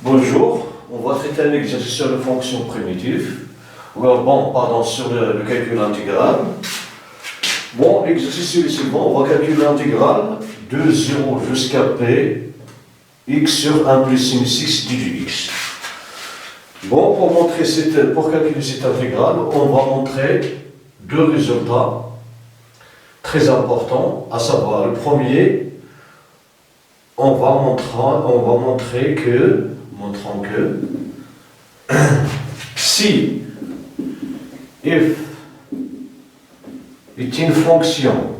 Bonjour, on va traiter un exercice sur les fonctions primitives. Sur le calcul intégral. Bon, l'exercice est le suivant, on va calculer l'intégrale de 0 jusqu'à p, x sur 1 plus sin x du x. Bon, pour calculer cette intégrale, on va montrer deux résultats très importants, à savoir le premier, on va montrer que si if est une fonction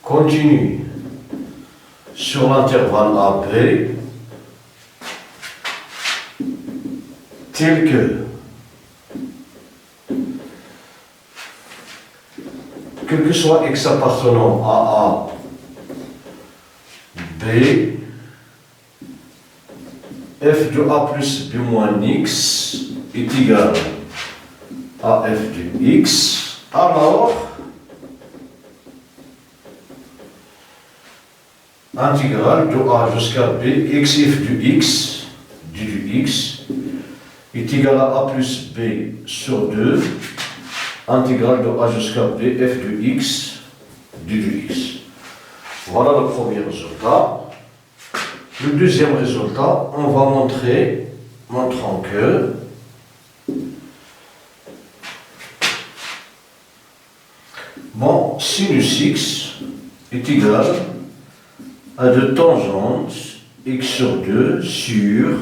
continue sur l'intervalle AB tel que quel que soit x appartenant à A, B, f de A plus B moins x est égal à f de x, alors intégrale de A jusqu'à B, x f de x, du x, est égal à A plus B sur 2, intégrale de A jusqu'à B, f de x, du x. Voilà le premier résultat. Le deuxième résultat, on va montrant que sinus x est égal à de tangente x sur 2 sur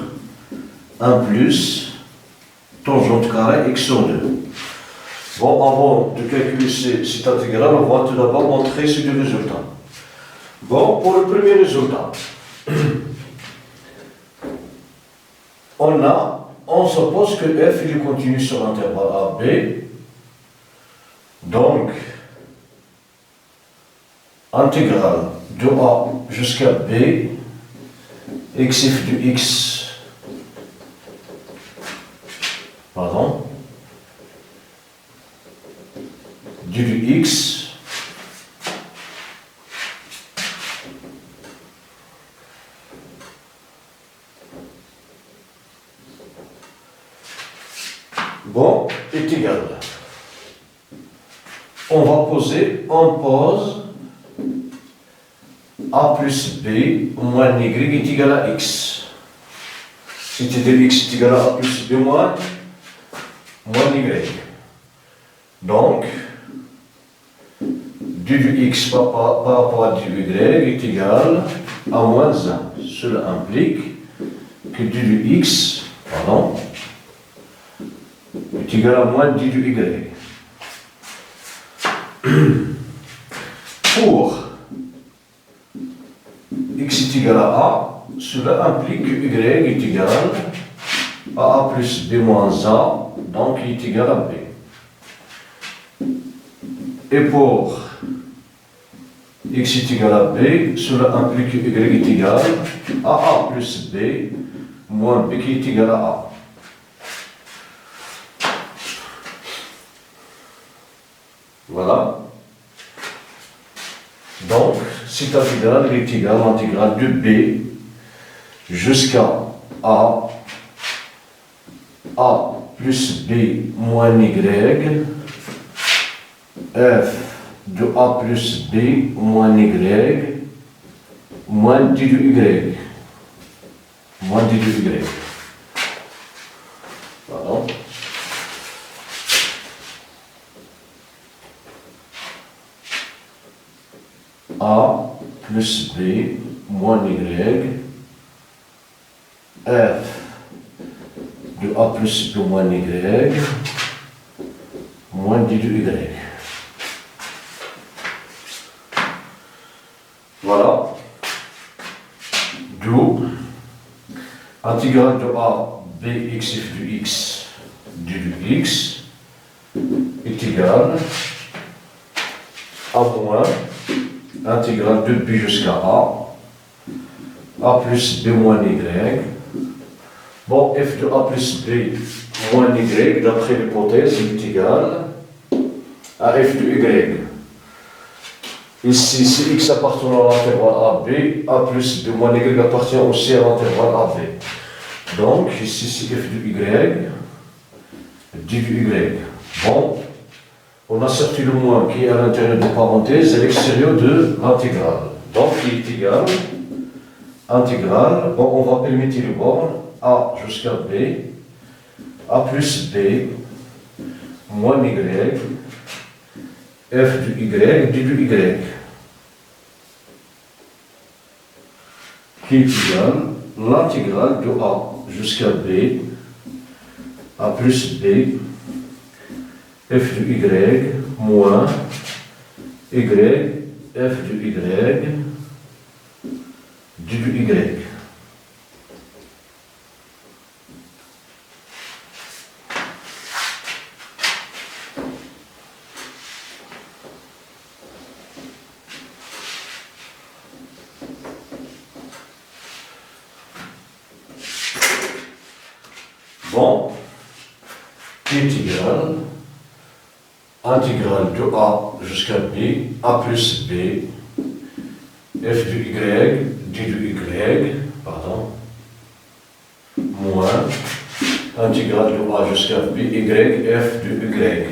1 plus tangente carré x sur 2. Bon, avant de calculer cette intégrale, on va tout d'abord montrer ces deux résultats. Bon, pour le premier résultat, on suppose que f il est continu sur l'intervalle AB, donc intégrale de A jusqu'à B, x f de x, du x, est égal. On pose A plus B moins Y est égal à X. C'est-à-dire X est égal à A plus B moins Y. Donc, du X par rapport à du Y est égal à moins 1. Cela implique que du X, est égal à moins du Y. Pour x est égal à A, cela implique que Y est égal à A plus B moins A, donc il est égal à B. Et pour x est égal à B, cela implique que Y est égal à A plus B moins B qui est égal à A. Voilà. Donc, cette intégrale est égale à l'intégrale de B jusqu'à A plus B moins Y, f de A plus B moins Y, moins d de Y. Voilà. A plus B moins Y, f de A plus B moins Y, moins d de Y. Voilà. D'où intégrale de A, B, x, f de x, du x est égal à moins intégrale de B jusqu'à A plus B moins Y. Bon, f de A plus B moins Y, d'après l'hypothèse, est égal à f de Y. Ici, si x appartient à l'intervalle AB, A plus B moins Y appartient aussi à l'intervalle AB. Donc, ici, c'est f de Y, d du Y. Bon, on a sorti le moins qui est à l'intérieur de parenthèse, à l'extérieur de l'intégrale. Donc, il est égal, intégrale, bon, on va permettre le borne A jusqu'à B, A plus B, moins Y, f du Y, d du Y, qui est égal l'intégrale de A jusqu'à B, A plus B, f du Y, moins Y, f du Y, d du Y. Bon, qui est égal intégrale de A jusqu'à B, A plus B, f du Y, d du Y, pardon, moins intégrale de A jusqu'à B, Y, f du Y,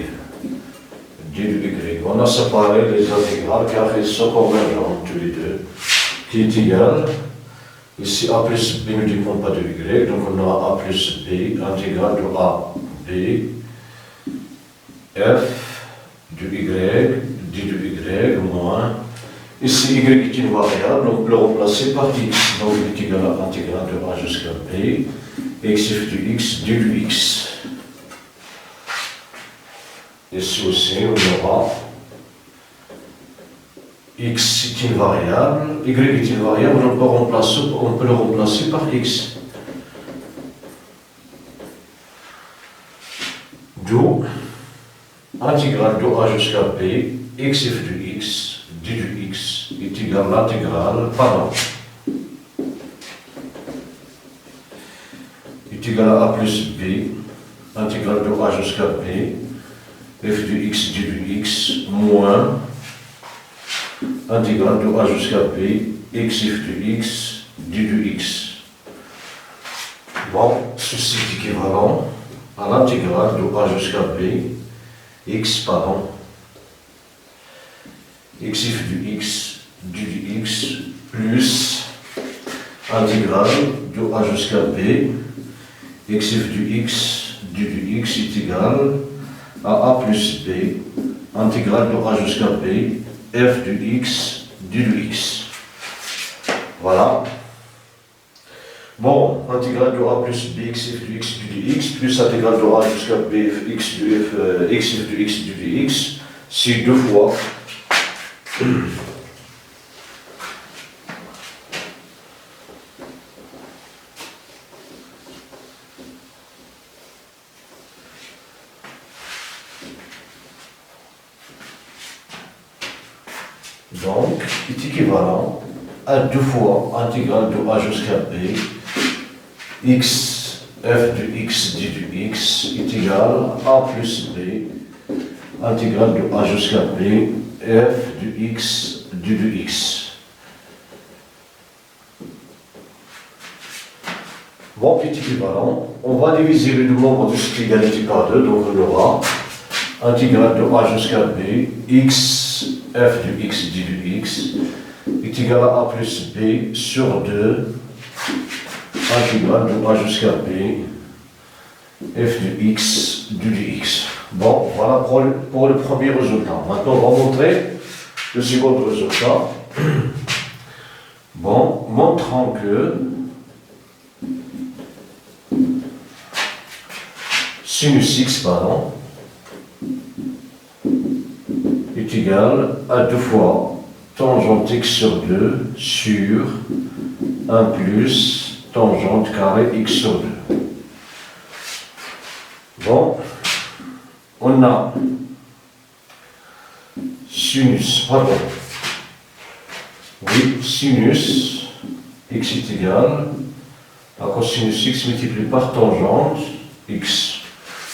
d du Y. On a séparé les intégrales car elles sont convergentes tous les deux, qui est égal. Ici, A plus B ne dépend pas de Y, donc on aura A plus B, intégrale de A, B, F du Y, d du Y, moins. Ici, Y est une variable, on peut le remplacer par X. Donc, il est égal à l'intégrale de A jusqu'à B, X F du X, d du X. Ici aussi, on aura X est une variable, Y est une variable, on peut le remplacer par X. D'où intégrale de A jusqu'à B, X F du X, d du X est égal à l'intégrale, pardon, est égal à A plus B, intégrale de A jusqu'à B, F du X, d du X, moins intégrale de A jusqu'à B, X F du X, d du X. Bon, ceci est équivalent à l'intégrale de A jusqu'à B, X, pardon, X F du X, d du X, plus intégrale de A jusqu'à B, X F du X, d du X est égal à A plus B, intégrale de A jusqu'à B, f du X, d du X. Voilà. Bon, intégrale de A plus B, X F du X, d du X, plus intégrale de A jusqu'à B, f X du F, X F du X, d du X, c'est deux fois. Donc, est équivalent à deux fois intégrale de A jusqu'à B, X, f du X, d du X, est égal à A plus B, intégrale de A jusqu'à B, f du X, d du X. Bon, est équivalent. On va diviser le nombre de cette égalité par 2, donc on aura intégrale de A jusqu'à B, X, f du X, d du X, est égal à A plus B sur 2, intégrale de A jusqu'à B, f du X, d du X. Bon, voilà pour le premier résultat. Maintenant, on va montrer le second résultat. Bon, montrant que sinus x, pardon, est égal à 2 fois tangente x sur 2 sur 1 plus tangente carré x sur 2. Bon, on a sinus, pardon, oui, sinus x est égal à cosinus x multiplié par tangente x.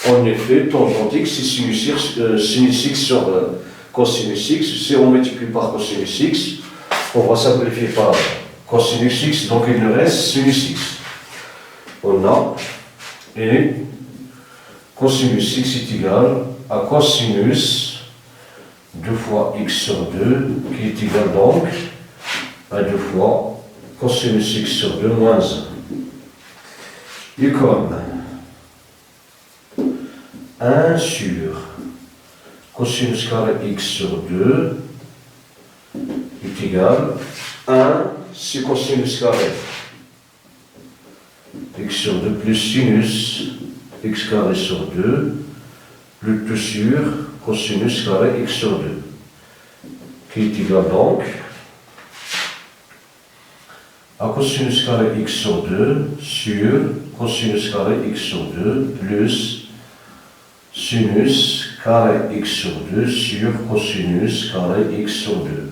En effet, tangente x, c'est sinus x sur cosinus x. Si on multiplie par cosinus x, on va simplifier par cosinus x, donc il nous reste sinus x. On a, et cosinus x est égal à cosinus 2 fois x sur 2, qui est égal donc à 2 fois cosinus x sur 2 moins 1. Et comme 1 sur cosinus carré x sur 2 est égal à 1 c'est cosinus carré x sur 2 plus sinus x carré sur 2 le tout sur cosinus carré x sur 2 qui est égal donc à cosinus carré x sur 2 sur cosinus carré x sur 2 plus sinus carré x sur 2 sur cosinus carré x sur 2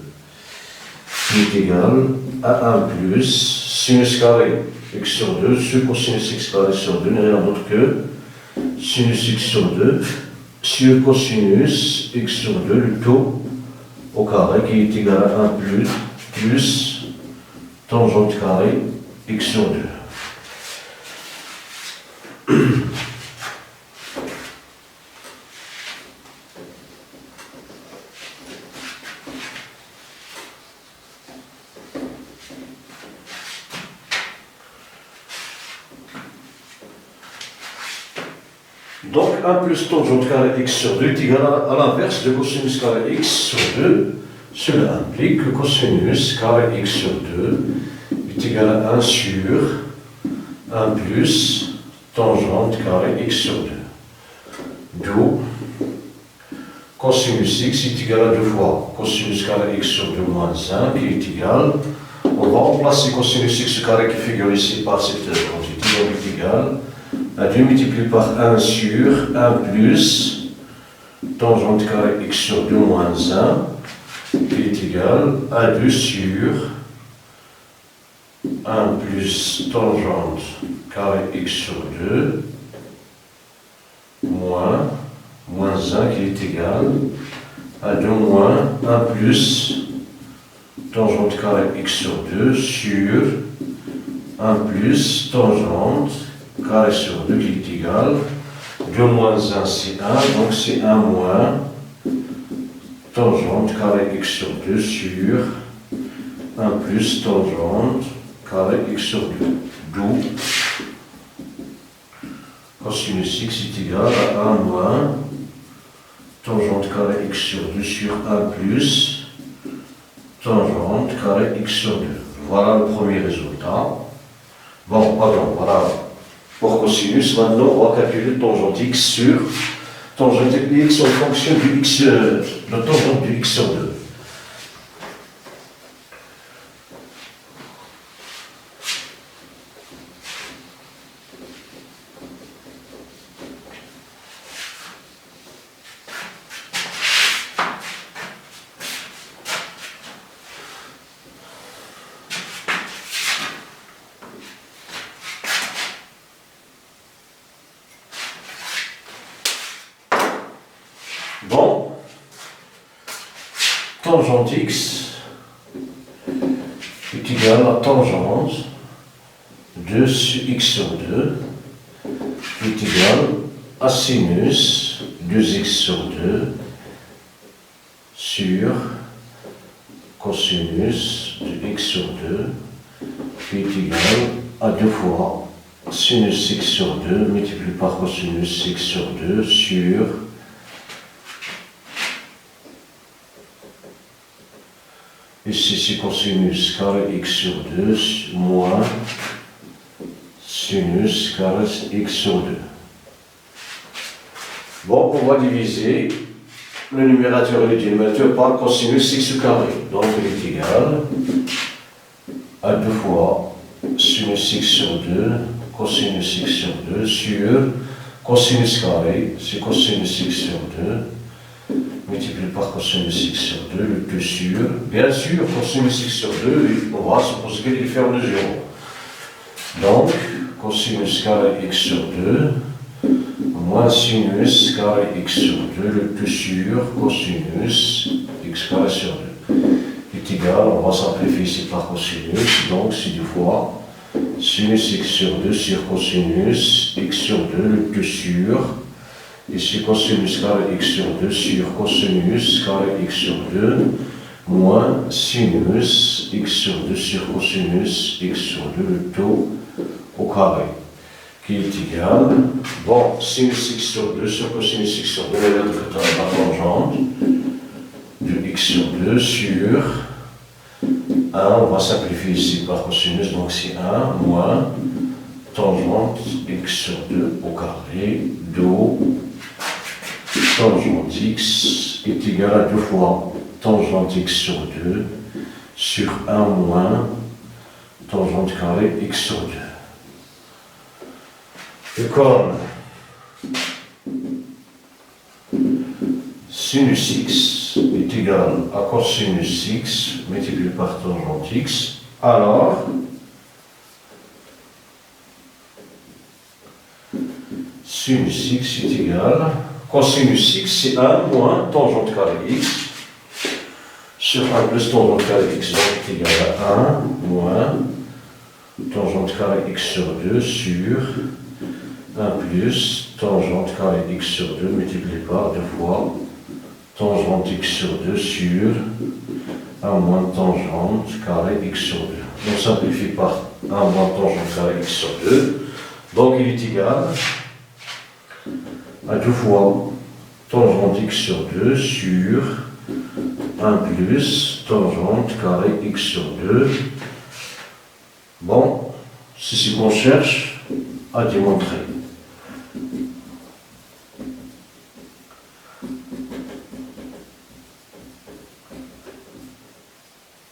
qui est égal à 1 plus sinus carré x sur 2 sur cosinus x carré sur 2 n'est rien d'autre que sinus x sur 2 sur cosinus x sur 2 le taux au carré qui est égal à 1 plus tangente carré x sur 2. Donc 1 plus tangente carré x sur 2 est égal à l'inverse de cosinus carré x sur 2. Cela implique que cosinus carré x sur 2 est égal à 1 sur 1 plus tangente carré x sur 2. D'où cosinus x est égal à 2 fois cosinus carré x sur 2 moins 1 qui est égal. On va remplacer cosinus x carré qui figure ici par cette quantité, donc est égal à 2 multiplié par 1 sur 1 plus tangente carré x sur 2 moins 1 qui est égal à 2 sur 1 plus tangente carré x sur 2 moins 1 qui est égal à 2 moins 1 plus tangente carré x sur 2 sur 1 plus tangente carré sur 2 qui est égal 2 moins 1 c'est 1, donc c'est 1 moins tangente carré x sur 2 sur 1 plus tangente carré x sur 2. D'où cosinus x est égal à 1 moins tangente carré x sur 2 sur 1 plus tangente carré x sur 2. Voilà le premier résultat. Bon, pardon, voilà pour cosinus. Maintenant, on va calculer tangente x sur tangente x en fonction du x, de tangente du x sur 2. Bon, tangente x est égal à tangente de x sur 2 est égal à sinus 2x sur 2 sur cosinus de x sur 2 qui est égal à 2 fois sinus x sur 2 multiplié par cosinus x sur 2 sur ici c'est cosinus carré x sur 2 moins sinus carré x sur 2. Bon, on va diviser le numérateur et le dénominateur par cosinus x carré. Donc il est égal à 2 fois sinus x sur 2, cosinus x sur 2 sur cosinus carré, c'est cosinus x sur 2 multiplié par cosinus x sur 2, le tout sur, bien sûr, cosinus x sur 2, on va supposer qu'il est ferme de 0. Donc, cosinus carré x sur 2, moins sinus carré x sur 2, le tout sur cosinus x carré sur 2 est égal, on va simplifier ici par cosinus, donc c'est 2 fois sinus x sur 2 sur cosinus x sur 2, le tout sur, ici cosinus carré x sur 2 sur cosinus carré x sur 2, moins sinus x sur 2 sur cosinus x sur 2, le tout au carré, qui est égal, bon, sinus x sur 2 sur cosinus x sur 2, la tangente de x sur 2 sur 1, on va simplifier ici par cosinus, donc c'est 1 moins tangente x sur 2 au carré, d'où tangente x est égal à 2 fois tangente x sur 2 sur 1 moins tangente carré x sur 2. Et comme sinus x est égal à cosinus x multiplié par tangente x, alors sinus x est égal, cosinus x c'est 1 moins tangente carré x sur 1 plus tangente carré x, donc est égal à 1 moins tangente carré x sur 2 sur 1 plus tangente carré x sur 2 multiplié par 2 fois tangente x sur 2 sur 1 moins tangente carré x sur 2. On simplifie par 1 moins tangente carré x sur 2. Donc il est égal à 2 fois tangente x sur 2 sur 1 plus tangente carré x sur 2. Bon, c'est ce qu'on cherche à démontrer.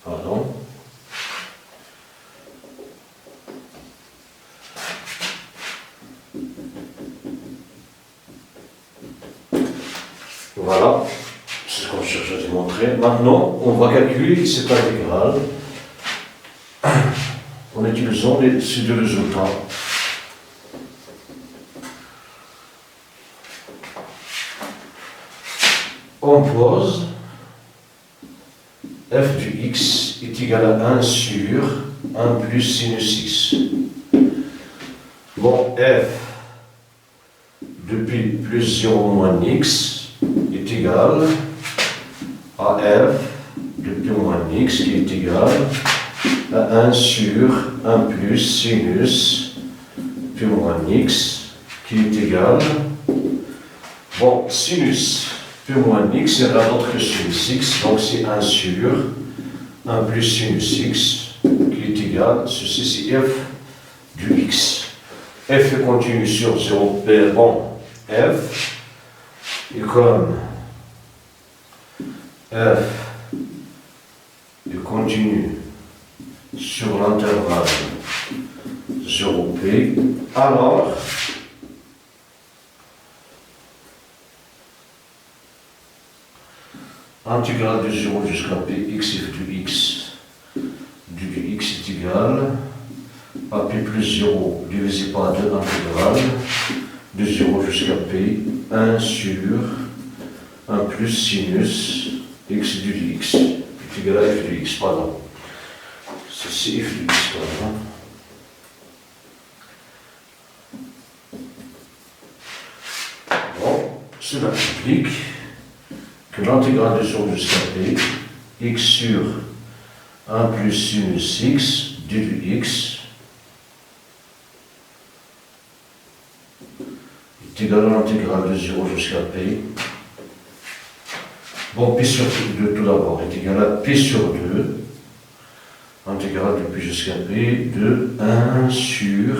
Pardon. Voilà, c'est ce qu'on cherche à démontrer. Maintenant, on va calculer cette intégrale en utilisant ces deux résultats. On pose f du x est égal à 1 sur 1 plus sinus x. Bon, f depuis plus 0 moins x est égal à f depuis moins x qui est égal à 1 sur 1 plus sinus puis moins x qui est égal, bon, sinus puis moins x c'est rien d'autre que sinus x, donc c'est 1 sur 1 plus sinus x qui est égal, ceci c'est f du x. F est continu sur 0, bon, f est comme f est continu sur l'intervalle 0p, alors intégrale de 0 jusqu'à p, x f du x est égal à p plus 0 divisé par 2 intégrale de 0 jusqu'à p, 1 sur 1 plus sinus x du x est égal à f du x, pardon. C'est f du x, pardon. Bon, cela implique que l'intégrale de 0 jusqu'à p, x sur 1 plus sinus x du x est égal à l'intégrale de 0 jusqu'à p. Bon, p sur 2 tout d'abord est égal à p sur 2, intégrale de p jusqu'à p de 1 sur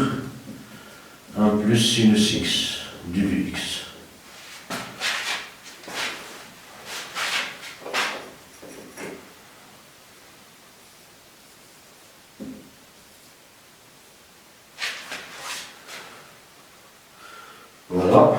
1 plus sinus x du x. Voilà.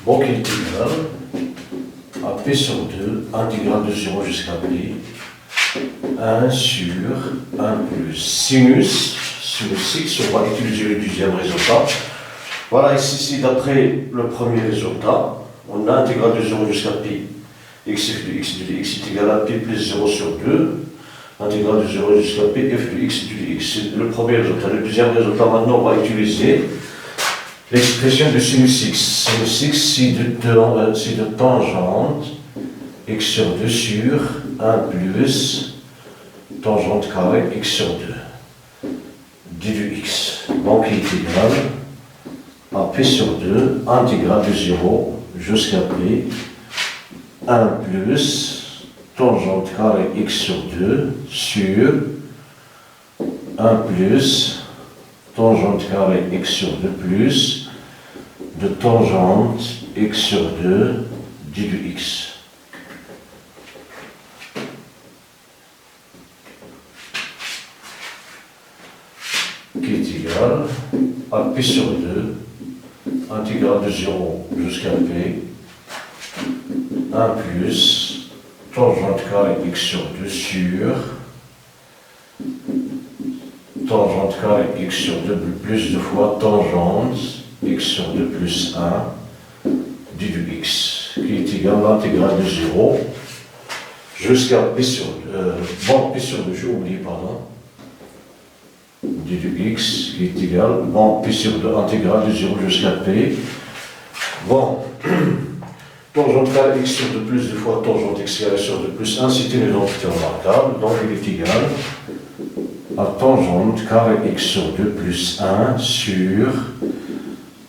bon, qui est égal à P sur 2, intégrale de 0 jusqu'à P, 1 sur 1 plus sinus X, on va utiliser le deuxième résultat. Voilà, ici, d'après le premier résultat, on a intégrale de 0 jusqu'à Pi, x de x est égal à Pi plus 0 sur 2, intégrale de 0 jusqu'à Pi, f de x de x. C'est le premier résultat. Le deuxième résultat, maintenant, on va utiliser l'expression de sinus x. Sinus x, c'est de tangente x sur 2 sur 1 plus tangente carré x sur 2 du x. Donc, il est égal à P sur 2, intégrale de 0 jusqu'à P, 1 plus tangente carré x sur 2 sur 1 plus tangente carré x sur 2 plus de tangente x sur 2 du x. Qui est égal à P sur 2, intégrale de 0 jusqu'à P, 1 plus tangente carré x sur 2 sur tangente carré x sur 2 plus 2 fois tangente x sur 2 plus 1 du x, qui est égal à l'intégrale de 0 jusqu'à P sur 2, bon, P sur 2, j'ai oublié, pardon, du x, qui est égal, bon, P sur 2, intégrale de 0 jusqu'à P, bon, tangente carré x sur 2 plus 2 fois tangente x carré sur 2 plus 1, c'est une identité remarquable, donc il est égal à tangente carré x sur 2 plus 1 sur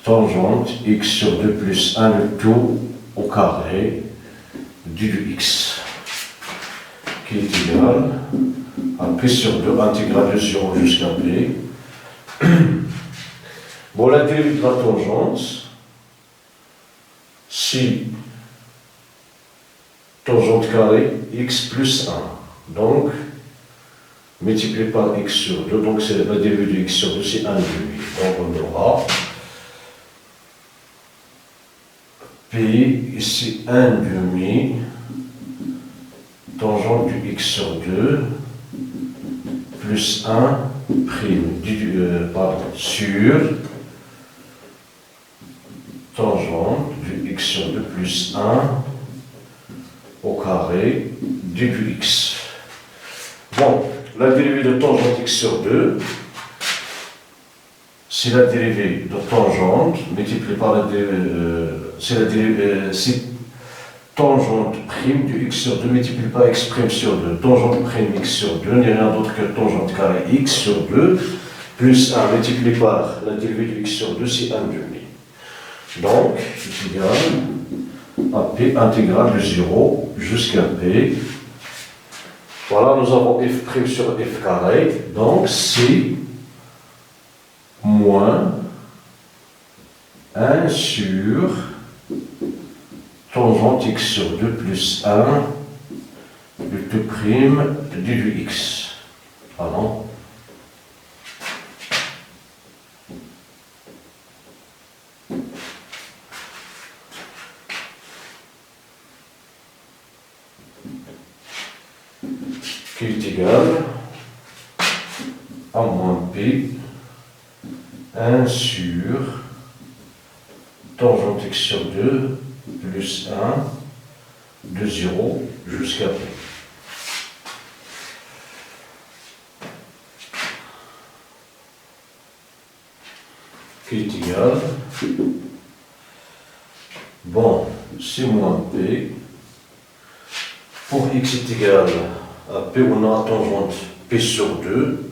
tangente x sur 2 plus 1, le tout au carré du x, qui est égal à P sur 2, intégrale de 0 jusqu'à P. Bon, la dérivée de la tangente, si tangente carré x plus 1, donc multiplié par x sur 2, donc c'est la dérivée de x sur 2, c'est 1 demi. Donc on aura P ici 1 demi tangente du x sur 2 plus 1 prime sur tangente du x sur 2 plus 1 au carré du x. Bon, la dérivée de tangente x sur 2, c'est la dérivée de tangente multipliée par la dérivée, c'est tangente prime du x sur 2 multiplié par x prime sur 2. Tangente prime x sur 2 n'est rien d'autre que tangente carré x sur 2 plus 1 multiplié par la dérivée de x sur 2, c'est 1 demi. Donc, c'est égal à P intégrale de 0 jusqu'à P. Voilà, nous avons f prime sur f carré, donc c'est moins 1 sur tangente x sur 2 plus 1 du tout prime du x. Pardon. Qui est égal à moins P 1 sur tangente x sur 2 plus 1 de 0 jusqu'à P. Qui est égal, bon, c'est moins P, pour x est égal à P, on a tangente P sur 2,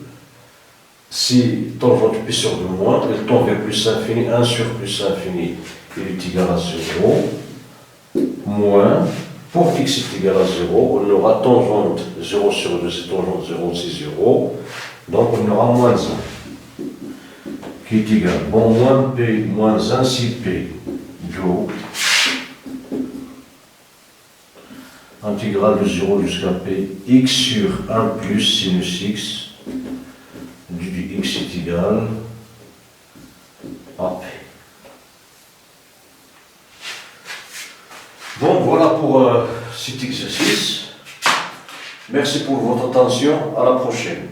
si tangente P sur 2 moins, elle tend vers plus infini, 1 sur plus infini, il est égal à 0, moins, pour x est égal à 0, on aura tangente 0 sur 2, c'est tangente 0, c'est 0, donc on aura moins 1, qui est égal, bon, moins P, moins 1, c'est P, do, intégrale de 0 jusqu'à P, x sur 1 plus sinus x, du x est égal à P. Bon, voilà pour cet exercice. Merci pour votre attention. À la prochaine.